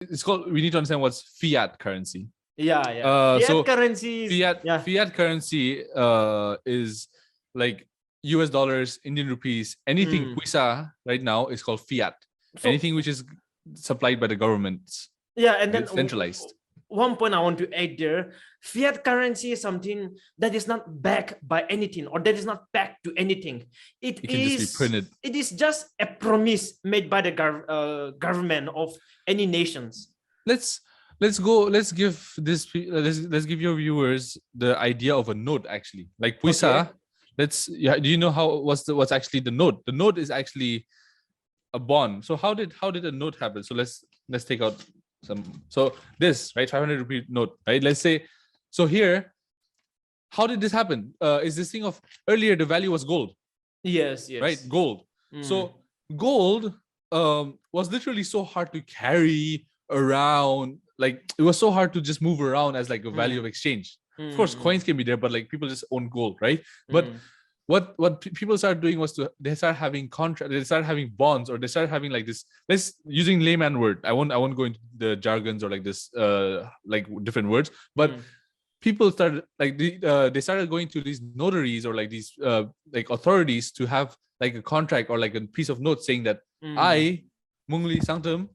it's called. We need to understand what's fiat currency. Fiat So currency is, fiat currency is like US dollars, Indian rupees, anything puisa right now is called fiat. So, anything which is supplied by the governments. And then centralized. One point I want to add there: fiat currency is something that is not backed by anything, or that is not backed to anything. It can just be printed. It is just a promise made by the government of any nations. Let's give your viewers the idea of a note, actually, like puisa. Okay. Do you know what's actually the note? The note is actually a bond. So how did a note happen? So let's take out some. So this, right, 500 rupee note, right? Let's say, so here, how did this happen? Is this thing of earlier the value was gold? Yes. Right, gold. So gold was literally so hard to carry around. Like, it was so hard to just move around as like a value of exchange. Of course, coins can be there, but like people just own gold, right? But what people started doing was they started having contract, they started having bonds, or they started having like this. Let's using layman word. I won't go into the jargons or like this like different words, but people started like they started going to these notaries or like these like authorities to have like a contract or like a piece of note saying that I, Munguli Sangtam,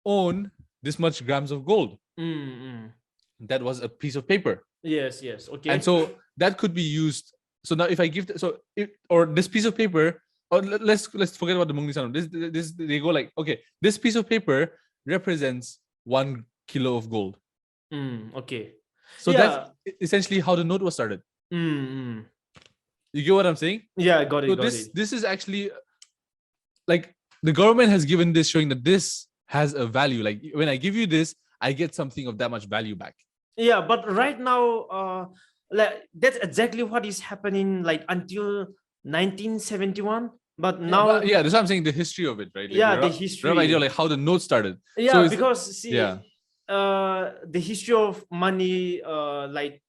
own this much grams of gold. That was a piece of paper. Yes. Okay. And so that could be used. So now if I give this piece of paper, or let's forget about the Mungli Sangtam. This they go like, okay, this piece of paper represents 1 kilo of gold. Okay. So that's essentially how the note was started. You get what I'm saying? Yeah, I got it. So this is actually like the government has given this, showing that this has a value. Like, when I give you this, I get something of that much value back. Yeah, but right now, like, that's exactly what is happening, like, until 1971. But now, that's what I'm saying. The history of it, right? Like, the history. You have idea like how the note started. Yeah, so because see, the history of money, like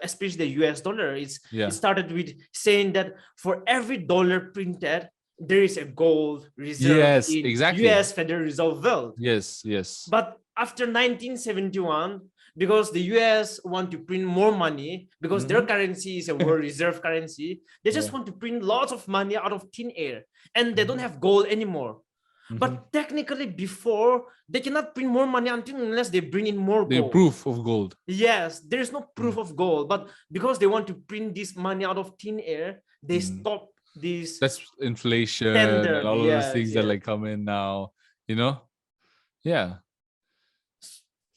especially the US dollar, it started with saying that for every dollar printed, there is a gold reserve in US Federal Reserve Vault. Yes. But after 1971, because the US want to print more money, because their currency is a world reserve currency, they just want to print lots of money out of thin air, and they don't have gold anymore. But technically, before, they cannot print more money unless they bring in more gold. The proof of gold. Yes, there is no proof of gold, but because they want to print this money out of thin air, they stop this. That's inflation and all of those things that like come in now, you know? Yeah.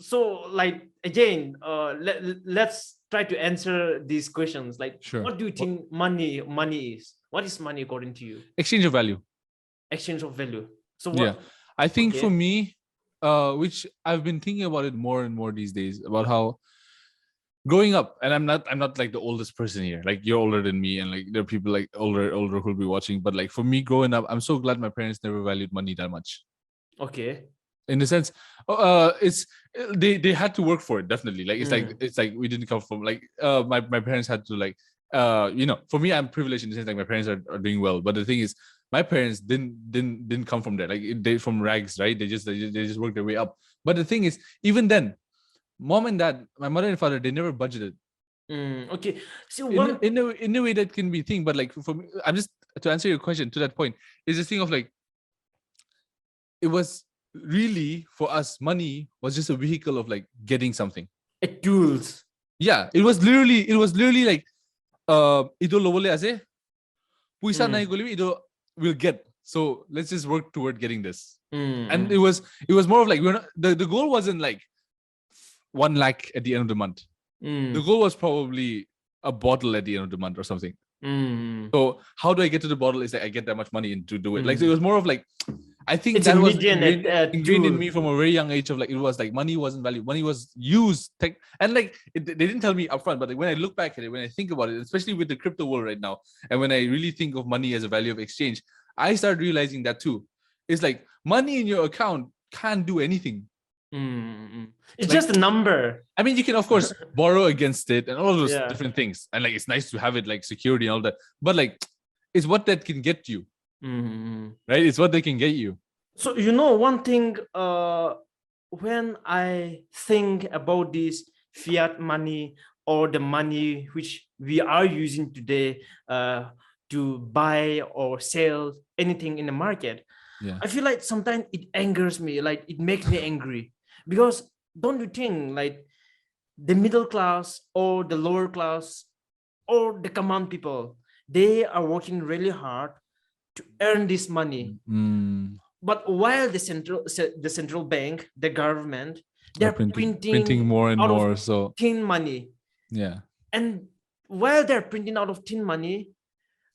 So, like, again, let's try to answer these questions. Like, what do you think money is? What is money according to you? Exchange of value. Exchange of value. So what? I think for me, which I've been thinking about it more and more these days, about how growing up, and I'm not like the oldest person here. Like, you're older than me, and like there are people like older who'll be watching. But like, for me, growing up, I'm so glad my parents never valued money that much. Okay. In the sense, it's they had to work for it, definitely. Like, it's like we didn't come from like my parents had to like for me, I'm privileged in the sense like my parents are doing well. But the thing is, my parents didn't come from there. Like, they from rags, right? They just worked their way up. But the thing is, even then, mom and dad, my mother and father, they never budgeted. Okay. So in a way that can be thing, but like for me, I'm just to answer your question to that point, is this thing of like, it was really for us, money was just a vehicle of like getting something. Tools. Yeah, it was literally like ido lobole ase puisa nai gole ido will get, so let's just work toward getting this. And it was more of like, we're not, the goal wasn't like 1 lakh at the end of the month. The goal was probably a bottle at the end of the month or something. So how do I get to the bottle? Is like I get that much money in to do it. Like, so it was more of like, I think it's that was ingrained in me from a very young age of like, it was like money wasn't value, money was used and like they didn't tell me upfront, but like, when I look back at it, when I think about it, especially with the crypto world right now, and when I really think of money as a value of exchange, I started realizing that too. It's like, money in your account can't do anything. It's like, just a number. I mean, you can of course borrow against it and all those different things, and like it's nice to have it like security and all that, but like it's what that can get you. Right? It's what they can get you. So one thing when I think about this fiat money or the money which we are using today to buy or sell anything in the market, Yeah. I feel like sometimes it angers me, like it makes me angry. Because don't you think like the middle class or the lower class or the common people, they are working really hard to earn this money. Mm. But while the central bank, the government, they're Printing printing more and out of more. So thin money. yeah, And while they're printing out of thin money,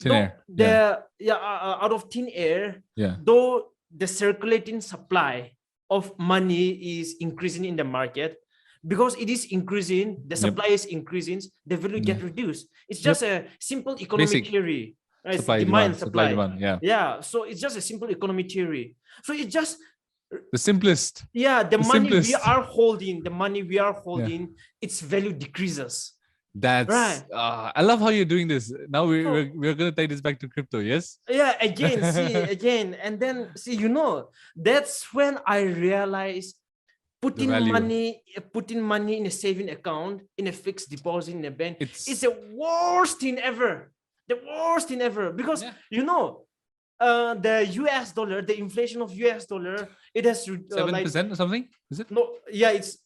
thin though air. Yeah, out of thin air, yeah. though the circulating supply of money is increasing in the market, because it is increasing, the supply is increasing, the value get reduced. It's just a simple economic Basic theory. Right? It's supply demand, demand, supply supply. demand. Yeah, Yeah, so it's just a simple economic theory. So it just, the simplest. yeah, the The money we simplest. are holding, Yeah. its value decreases. That's Right. I love how you're doing this. Now we're gonna take this back to crypto. Yes. Yeah, again, see, again, and then see, that's when I realized The value. putting money in a saving account, in a fixed deposit in a bank, It's is the worst thing ever. The worst thing ever. Because the US dollar, the inflation of US dollar, it has 7% or something. Is it? no, yeah, it's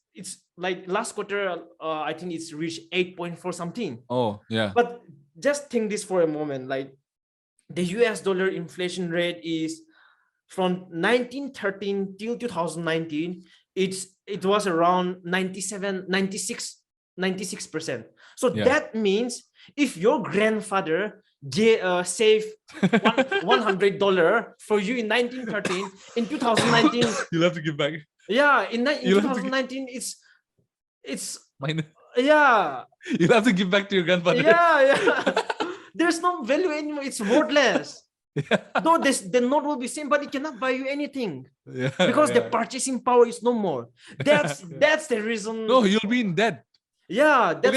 like last quarter, I think it's reached 8.4 something. Oh yeah. But just think this for a moment, like the US dollar inflation rate is from 1913 till 2019, it was around 96%. So that means if your grandfather saved $100 for you in 1913, in 2019 You'll have to give back. yeah, in 2019 it's Minus. yeah, You'll have to give back to your grandfather. yeah. There's no value anymore. It's worthless. Though the note will be same, but it cannot buy you anything because the purchasing power is no more. That's the reason. No, you'll be in debt. Yeah, that's